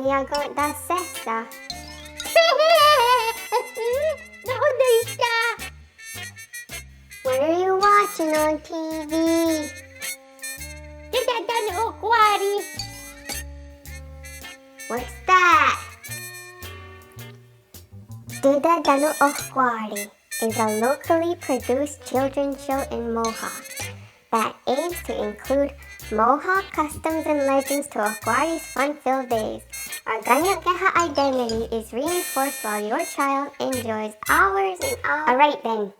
niyago da sesa. Nauday siya. What are you watching on TV? Dadano kwari. What's that? Dida Dano Okwari is a locally produced children's show in Mohawk that aims to include Mohawk customs and legends to Okwari's fun-filled days. Our Ganyakeha identity is reinforced while your child enjoys hours and hours. Alright then,